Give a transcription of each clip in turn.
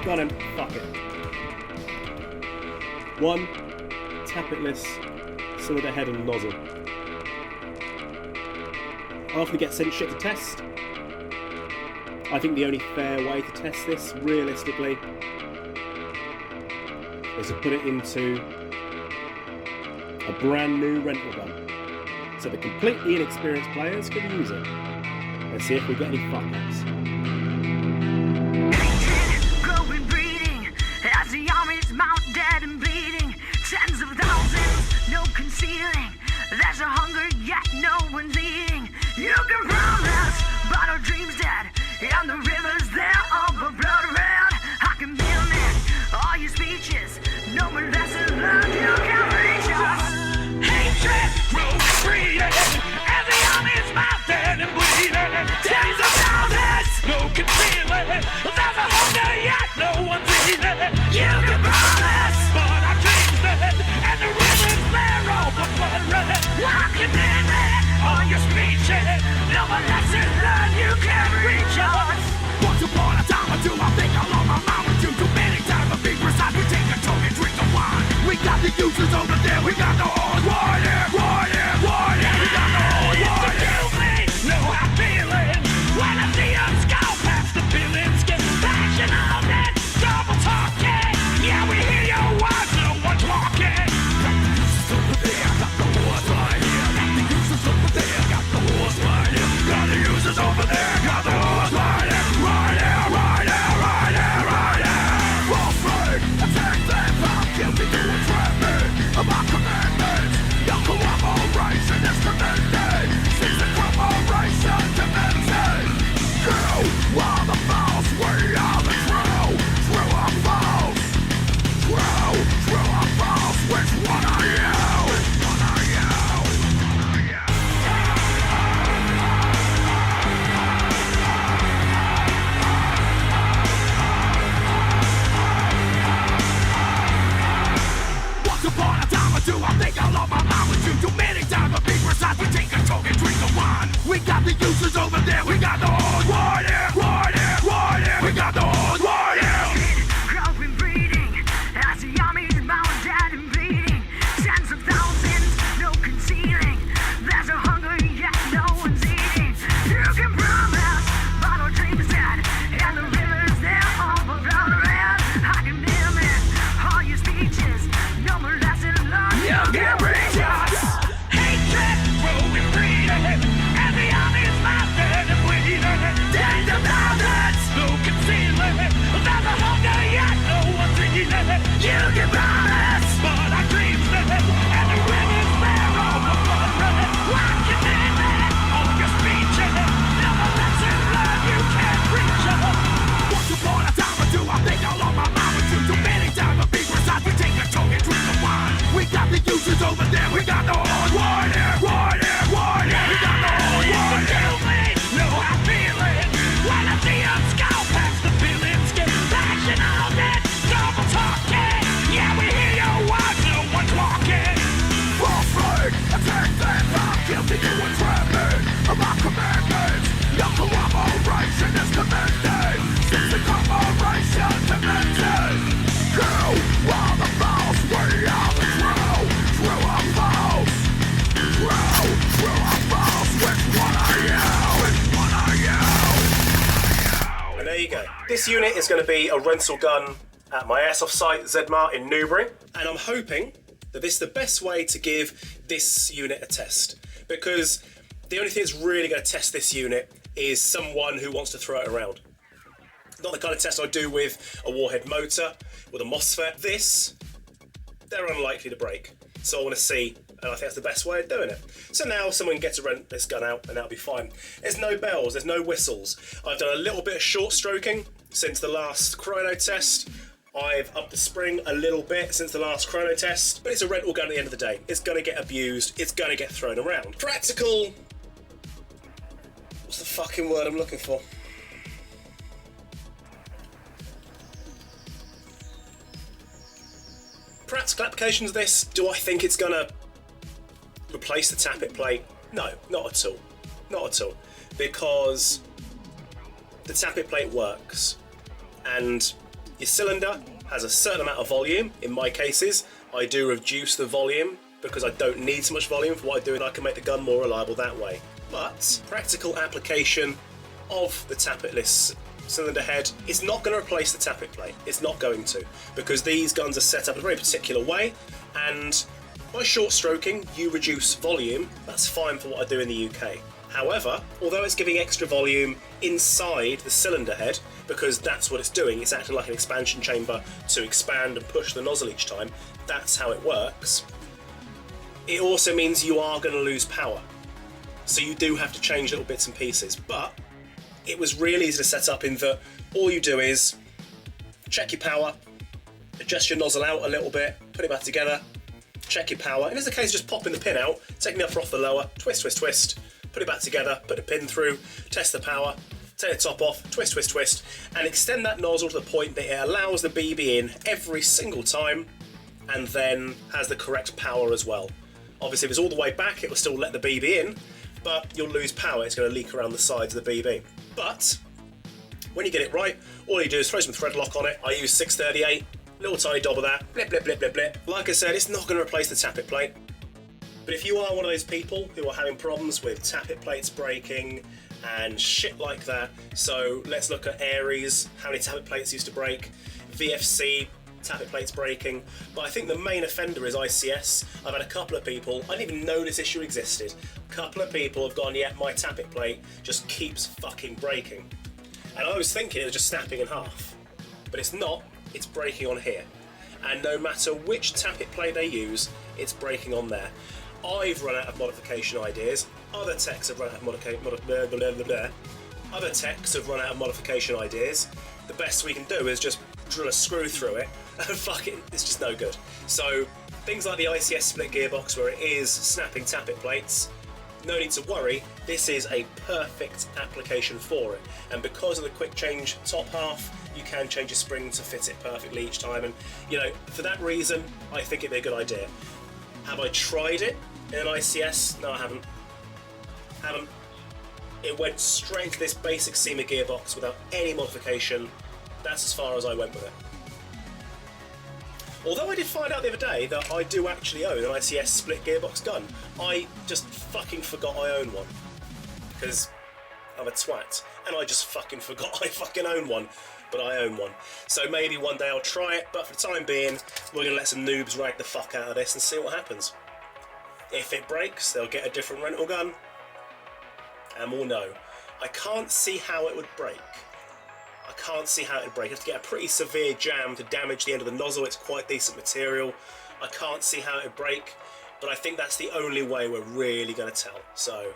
Go on then, fuck it. 1, Tappetless, some of the head and nozzle. I often get sent shit to test. I think the only fair way to test this, realistically, is to put it into a brand new rental gun, so the completely inexperienced players can use it. Let's see if we get any fuck-ups. Growing, breeding, as the armies mount dead and bleeding. Tens of thousands, no concealing. There's a hunger yet no one's eating. You can promise, but our dreams dead. And the rivers, they're all blood red. I can mimic all your speeches. No more lessons learned, you can't reach us. Hatred, growing, breeding, as the armies mount dead and bleeding. Tens of thousands, no concealing. There's a hunger yet no one's eating. You can promise, but our dreams dead. And the rivers, they're all blood red. I can mimic all your speeches. No more lessons learned, you can't reach us. Once upon a time or two, I think I lost my mind with you. Too many times to be precise, we take a toke and drink the wine. We got the uses over there, we got the horse. Right here, right here, right here. We got the horse. Right here. Know how I'm feeling when I see them skull past the feelings. Get passion on that double talking. Yeah, we hear your words, no one's walking. Got the uses over there, got the horse right here. Got the uses over there, got the horse right here. Got the uses over there, got the horse right here. Right here, right here, right here, right here. Fall free, attack them, I'm guilty to entrap me. My commandments, your cooperation is commended. Since the cooperation commences, you are the false, we are the true. True or false? True, true or false? Which one are you? Which one are you? Once upon a time or two, I think I lost my mind with you. Too many times to be precise, we take a toke and drink the wine. We got the uses over there, we got the horse. Right here, right here, right here. We got the horse. Right here. Growing, breeding, as the armies mount dead and bleeding. Tens of thousands, no concealing. There's a hunger yet no one's eating. You can promise, but our dreams dead. And the rivers, they're all blood red. I can mimic all your speeches. No more lessons learned. You can reach us. Hatred, growing, breeding, and the armies mount dead and bleeding. Tens of thousands, no concealing. There's a hunger yet no one's eating. You can promise, but our dreams dead. And the rivers, they're all blood red. I can mimic all your speeches. No more lessons learned, you can't reach us. Once upon a time or two, I think I lost my mind with you. Too many times to be precise, we take a toke and drink the wine. We got the uses over there, we got the horse. Right here, right here, right here. We got the horse. Right here. Know how I'm feeling when I see them skull past the feelings. Get passion on that double talking. Yeah, we hear your words, no one's walking. Fall free, attack them, I'm guilty, you entrap me. My commandments, your cooperation is commended. Since the cooperation commences, you are the false, we are the true. True or false? True, true or false? Which one are you? Which one are you? And there you go. This unit is going to be a rental gun at my Airsoft site, Zedmar in Newbury. And I'm hoping that this is the best way to give this unit a test. Because the only thing that's really going to test this unit is someone who wants to throw it around. Not the kind of test I do with a warhead motor, with a MOSFET. This, they're unlikely to break. So I want to see, and I think that's the best way of doing it. So now someone gets to rent this gun out and that'll be fine. There's no bells, there's no whistles. I've done a little bit of short stroking since the last chrono test. I've upped the spring a little bit since the last chrono test, but it's a rental gun at the end of the day. It's going to get abused, it's going to get thrown around. Practical... what's the fucking word I'm looking for? Practical applications of this, do I think it's going to replace the tappet plate? No, not at all. Not at all. Because the tappet plate works, and Your cylinder has a certain amount of volume. In my cases, I do reduce the volume because I don't need so much volume for what I do, and I can make the gun more reliable that way. But practical application of the Tappetless cylinder head is not going to replace the tappet plate. It's not going to, because these guns are set up in a very particular way, and by short stroking you reduce volume. That's fine for what I do in the UK. However, although it's giving extra volume inside the cylinder head, because that's what it's doing, it's acting like an expansion chamber to expand and push the nozzle each time, that's how it works, it also means you are going to lose power. So you do have to change little bits and pieces, but it was really easy to set up in that all you do is check your power, adjust your nozzle out a little bit, put it back together, check your power, and it's the case of just popping the pin out, taking the upper off the lower, twist, twist, twist, put it back together, put the pin through, test the power, take the top off, twist, twist, twist, and extend that nozzle to the point that it allows the BB in every single time, and then has the correct power as well. Obviously if it's all the way back, it will still let the BB in, but you'll lose power. It's going to leak around the sides of the BB. But when you get it right, all you do is throw some thread lock on it. I use 638, little tiny dob of that, blip, blip, blip, blip, blip. Like I said, it's not going to replace the tappet plate. But if you are one of those people who are having problems with tappet plates breaking and shit like that, so let's look at Aries, how many tappet plates used to break, VFC, tappet plates breaking, but I think the main offender is ICS. I've had a couple of people, I didn't even know this issue existed, a couple of people have gone, yeah, my tappet plate just keeps fucking breaking. And I was thinking it was just snapping in half, but it's not, it's breaking on here. And no matter which tappet plate they use, it's breaking on there. I've run out of modification ideas, other techs have run out of modification ideas. The best we can do is just drill a screw through it and fuck it, it's just no good. So things like the ICS split gearbox where it is snapping tappet plates, no need to worry, this is a perfect application for it. And because of the quick change top half, you can change your spring to fit it perfectly each time, and you know, for that reason I think it'd be a good idea. Have I tried it in an ICS? No, I haven't. It went straight to this basic SEMA gearbox without any modification. That's as far as I went with it. Although I did find out the other day that I do actually own an ICS split gearbox gun. I just fucking forgot I own one. Because I'm a twat. And I just fucking forgot I fucking own one. But I own one. So maybe one day I'll try it, but for the time being, we're going to let some noobs rag the fuck out of this and see what happens. If it breaks, they'll get a different rental gun. And we'll know. I can't see how it would break. I can't see how it would break. You have to get a pretty severe jam to damage the end of the nozzle. It's quite decent material. I can't see how it would break, but I think that's the only way we're really going to tell. So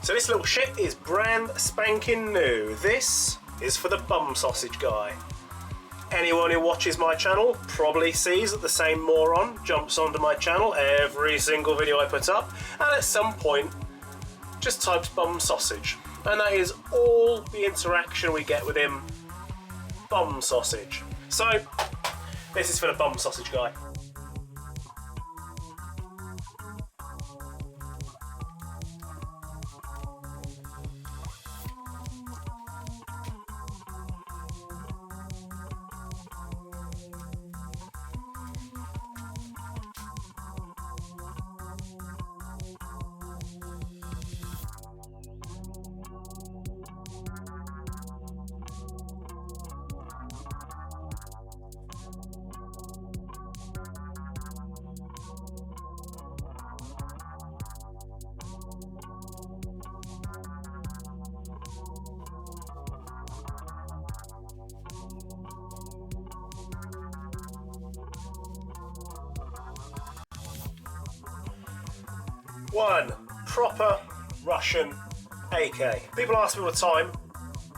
this little shit is brand spanking new. This is for the bum sausage guy. Anyone who watches my channel probably sees that the same moron jumps onto my channel every single video I put up, and at some point just types bum sausage. And that is all the interaction we get with him. Bum sausage. So, this is for the bum sausage guy. One proper Russian AK. People ask me all the time,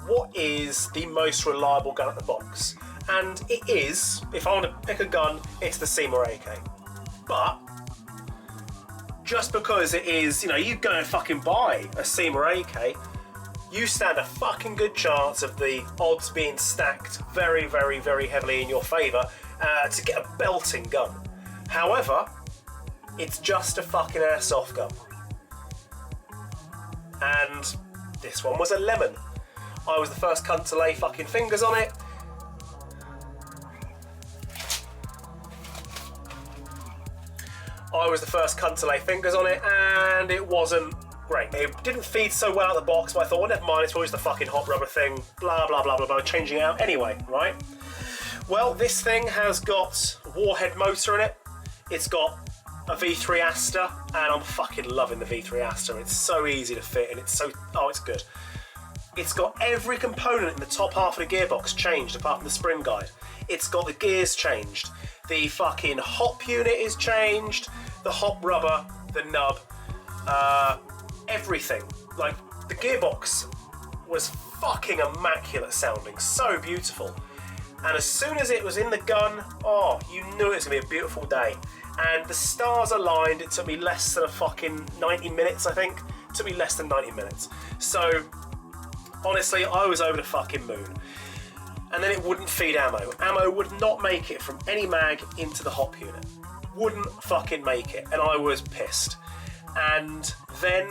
what is the most reliable gun at the box? And it is, if I want to pick a gun, it's the SEMA AK. But just because it is, you know, you go and fucking buy a SEMA AK, you stand a fucking good chance of the odds being stacked very, very, very heavily in your favour to get a belting gun. However, it's just a fucking airsoft gun. and this one was a lemon. I was the first cunt to lay fucking fingers on it. And it wasn't great. It didn't feed so well out of the box, but I thought, well, never mind, it's always the fucking hot rubber thing, blah, blah, blah, blah, blah, changing it out anyway, right? Well, this thing has got a Warhead motor in it. It's got a V3 Aster, and I'm fucking loving the V3 Aster. It's so easy to fit, and it's so, oh, it's good. It's got every component in the top half of the gearbox changed, apart from the spring guide. It's got the gears changed. The fucking hop unit is changed. The hop rubber, the nub, everything. Like, the gearbox was fucking immaculate sounding, so beautiful. And as soon as it was in the gun, oh, you knew it was gonna be a beautiful day. And the stars aligned. It took me less than a fucking 90 minutes, I think. It took me less than 90 minutes. So, honestly, I was over the fucking moon. And then it wouldn't feed ammo. Ammo would not make it from any mag into the hop unit. Wouldn't fucking make it, and I was pissed. And then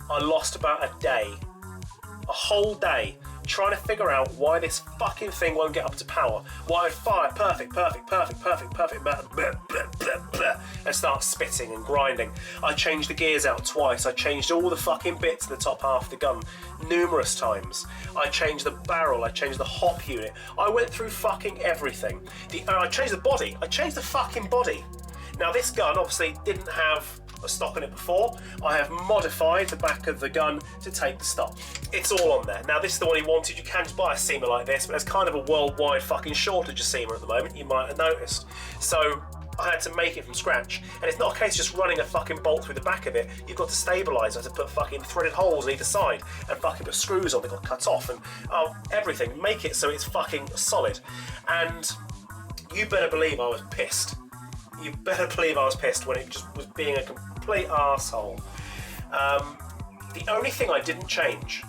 I lost about a day, a whole day, trying to figure out why this fucking thing won't get up to power. Why I fire perfect, and start spitting and grinding. I changed the gears out twice. I changed all the fucking bits in the top half of the gun numerous times. I changed the barrel. I changed the hop unit. I went through fucking everything. I changed the body. I changed the fucking body. Now this gun obviously didn't have a stock in it before. I have modified the back of the gun to take the stock. It's all on there. Now this is the one he wanted. You can just buy a seamer like this, but there's kind of a worldwide fucking shortage of seamer at the moment, you might have noticed. So I had to make it from scratch. And it's not a case of just running a fucking bolt through the back of it. You've got to stabilise. I had to put fucking threaded holes on either side and fucking put screws on that got cut off and everything. Make it so it's fucking solid. And you better believe I was pissed. You better believe I was pissed when it just was being a complete arsehole. The only thing I didn't change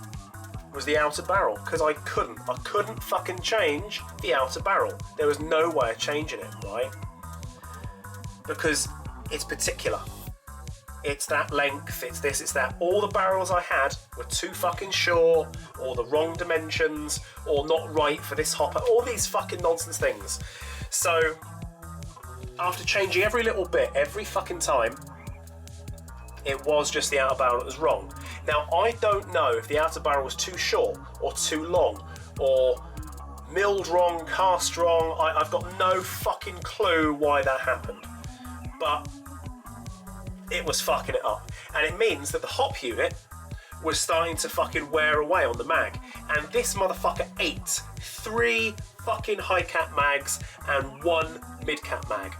was the outer barrel, because I couldn't fucking change the outer barrel. There was no way of changing it, right? Because it's particular. It's that length, it's this, it's that. All the barrels I had were too fucking short, or the wrong dimensions, or not right for this hopper, all these fucking nonsense things. So, after changing every little bit, every fucking time, it was just the outer barrel that was wrong. Now, I don't know if the outer barrel was too short or too long, or milled wrong, cast wrong. I've got no fucking clue why that happened. But it was fucking it up. And it means that the hop unit was starting to fucking wear away on the mag. And this motherfucker ate 3 fucking high cap mags and 1 mid cap mag.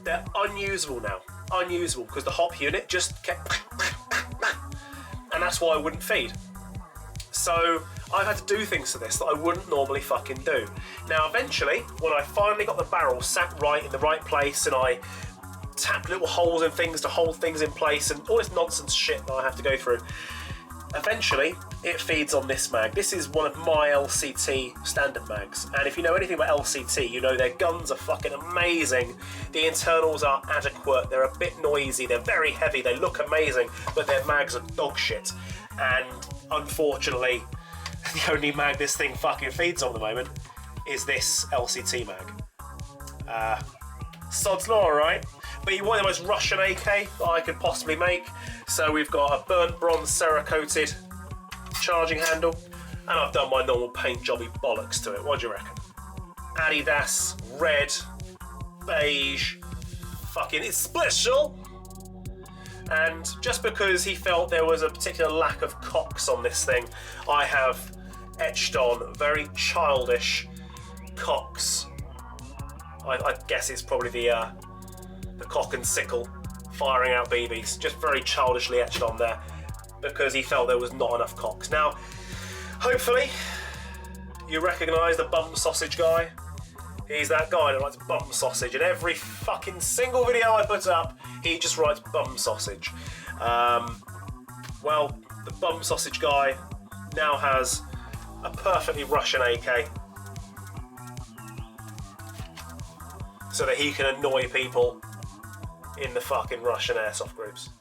They're unusable now. Unusable, because the hop unit just kept and that's why I wouldn't feed. So I've had to do things to this that I wouldn't normally fucking do. Now eventually, when I finally got the barrel sat right in the right place and I tapped little holes in things to hold things in place and all this nonsense shit that I have to go through, eventually it feeds on this mag. This is one of my LCT standard mags, and if you know anything about LCT, you know their guns are fucking amazing. The internals are adequate, they're a bit noisy, they're very heavy, they look amazing, but their mags are dog shit. And unfortunately, the only mag this thing fucking feeds on at the moment is this LCT mag. Sod's law, right? But you want the most Russian AK that I could possibly make. So we've got a burnt bronze Cerakoted charging handle, and I've done my normal paint jobby bollocks to it. What do you reckon? Adidas, red, beige, fucking it's special. And just because he felt there was a particular lack of cocks on this thing, I have etched on very childish cocks. I guess it's probably the cock and sickle firing out BBs, just very childishly etched on there because he felt there was not enough cocks. Now, hopefully, you recognise the bump sausage guy. He's that guy that writes bum sausage, and every fucking single video I put up, he just writes bum sausage. Well, the bum sausage guy now has a perfectly Russian AK so that he can annoy people in the fucking Russian airsoft groups.